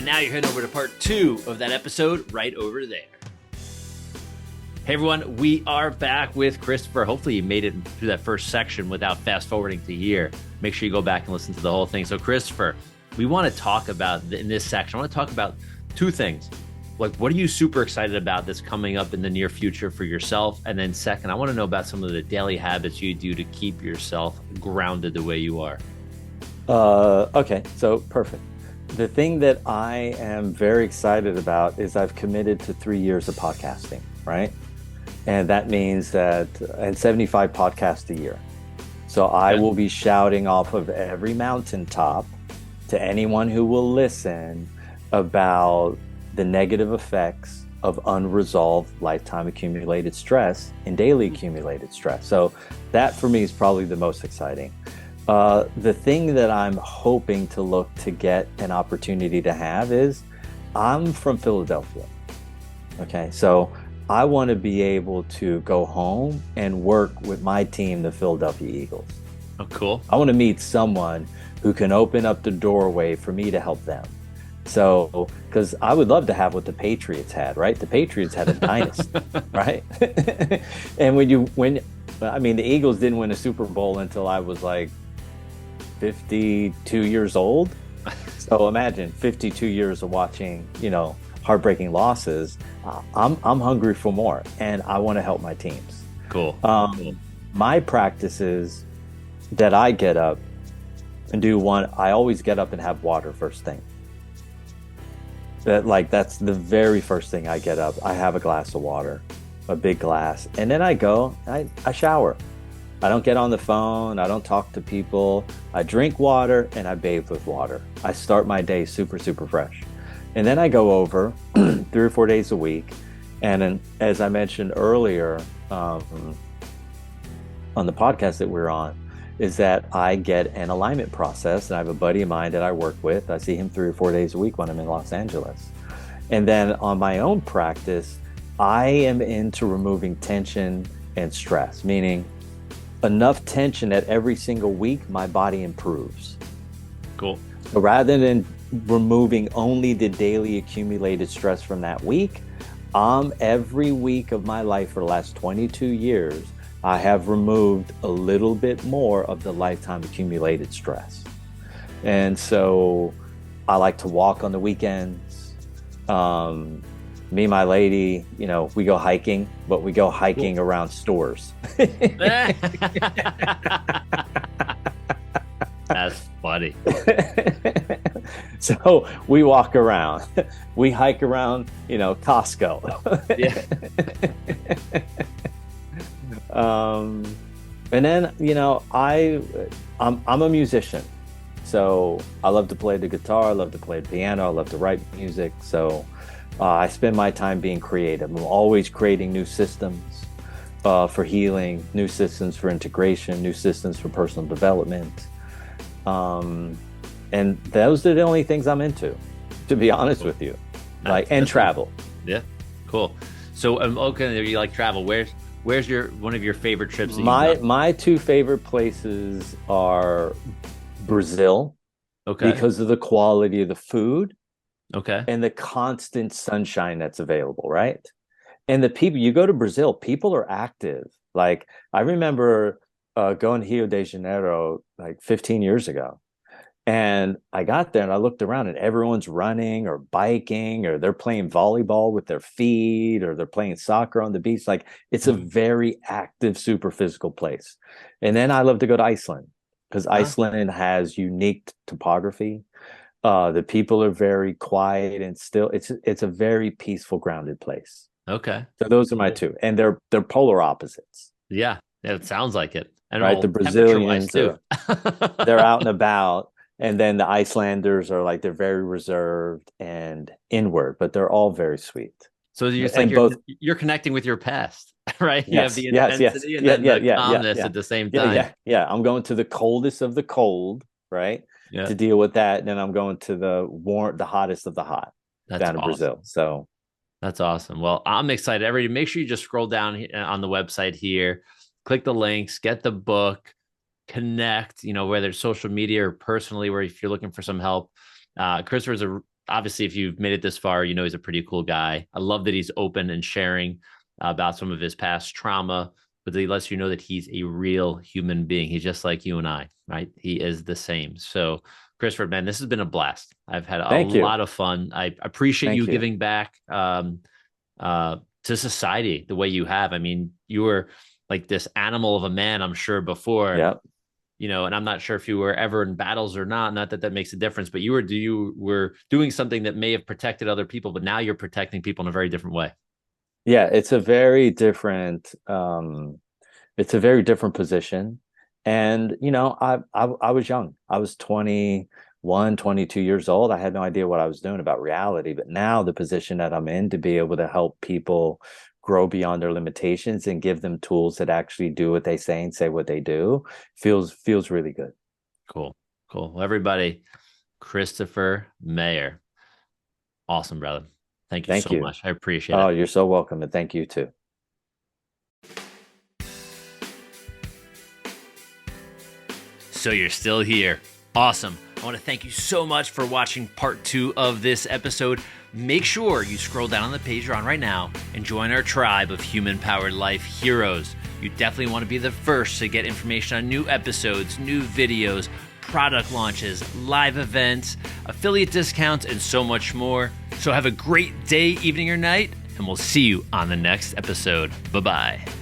And now you're heading over to part 2 of that episode right over there. Hey everyone, we are back with Christopher. Hopefully you made it through that first section without fast forwarding to here. Make sure you go back and listen to the whole thing. So Christopher, we want to talk about, in this section, I want to talk about 2 things. Like, what are you super excited about that's coming up in the near future for yourself? And then second, I want to know about some of the daily habits you do to keep yourself grounded the way you are. Okay, so perfect. The thing that I am very excited about is I've committed to 3 years of podcasting, right? And that means that, and 75 podcasts a year. So I will be shouting off of every mountaintop to anyone who will listen about the negative effects of unresolved lifetime accumulated stress and daily accumulated stress. So that for me is probably the most exciting. The thing that I'm hoping to look to get an opportunity to have is I'm from Philadelphia. Okay, so I want to be able to go home and work with my team, the Philadelphia Eagles. Oh, cool. I want to meet someone who can open up the doorway for me to help them. So, because I would love to have what the Patriots had, right? The Patriots had a dynasty, right? And the Eagles didn't win a Super Bowl until I was like 52 years old. So imagine 52 years of watching, heartbreaking losses. I'm hungry for more, and I want to help my teams. Cool. My practices that I get up and do I always get up and have water first thing. That's the very first thing I get up. I have a glass of water, a big glass, and then I shower. I don't get on the phone. I don't talk to people. I drink water and I bathe with water. I start my day super, super fresh. And then I go over 3 or 4 days a week. And then, as I mentioned earlier on the podcast that we're on, is that I get an alignment process. And I have a buddy of mine that I work with. I see him 3 or 4 days a week when I'm in Los Angeles. And then on my own practice, I am into removing tension and stress, meaning enough tension that every single week my body improves. Cool. So rather than removing only the daily accumulated stress from that week, every week of my life for the last 22 years, I have removed a little bit more of the lifetime accumulated stress. And so I like to walk on the weekends. Me and my lady, we go hiking, but we go hiking around stores. That's funny. So we walk around. We hike around, Costco. Yeah. And then, I'm a musician. So I love to play the guitar. I love to play the piano. I love to write music. So I spend my time being creative. I'm always creating new systems for healing, new systems for integration, new systems for personal development. And those are the only things I'm into, to be honest with you. And travel. Yeah, cool. So okay, you like travel. Where's one of your favorite trips? My 2 favorite places are Brazil, okay, because of the quality of the food, okay, and the constant sunshine that's available, right? And the people, you go to Brazil, people are active. Like, I remember going to Rio de Janeiro like 15 years ago. And I got there and I looked around and everyone's running or biking, or they're playing volleyball with their feet, or they're playing soccer on the beach. Like, it's a very active, super physical place. And then I love to go to Iceland, because Iceland has unique topography. The people are very quiet and still. It's a very peaceful, grounded place. Okay. So those are my 2, and they're polar opposites. Yeah, it sounds like it. And right, the Brazilians too. They're out and about, and then the Icelanders are they're very reserved and inward, but they're all very sweet. So you're you're connecting with your past, right? You have the intensity and then the calmness at the same time. Yeah. I'm going to the coldest of the cold, right? Yeah. To deal with that, and then I'm going to the hottest of the hot down in Brazil. So that's awesome. Well, I'm excited. Everybody, make sure you just scroll down on the website here, click the links, get the book, connect, whether it's social media or personally, where if you're looking for some help. Christopher is a obviously, if you've made it this far, you know he's a pretty cool guy. I love that he's open and sharing about some of his past trauma, but he lets you know that he's a real human being. He's just like you and I, right? He is the same. So, Christopher, man, this has been a blast. I've had a Thank you. lot of fun. I appreciate you Thank you. giving back to society the way you have. I mean, you were like this animal of a man, I'm sure, before. Yep. And I'm not sure if you were ever in battles or not that makes a difference, but you were doing something that may have protected other people, but now you're protecting people in a very different way. Yeah, it's a very different position. And I was young. I was 21, 22 years old. I had no idea what I was doing about reality, but now the position that I'm in, to be able to help people grow beyond their limitations and give them tools that actually do what they say and say what they do, feels really good. Cool. Well, everybody, Christopher Maher. Awesome, brother. Thank you so much. I appreciate it. Oh, you're so welcome. And thank you too. So you're still here. Awesome. I want to thank you so much for watching part 2 of this episode. Make sure you scroll down on the page you're on right now and join our tribe of human-powered life heroes. You definitely want to be the first to get information on new episodes, new videos, product launches, live events, affiliate discounts, and so much more. So have a great day, evening, or night, and we'll see you on the next episode. Bye-bye.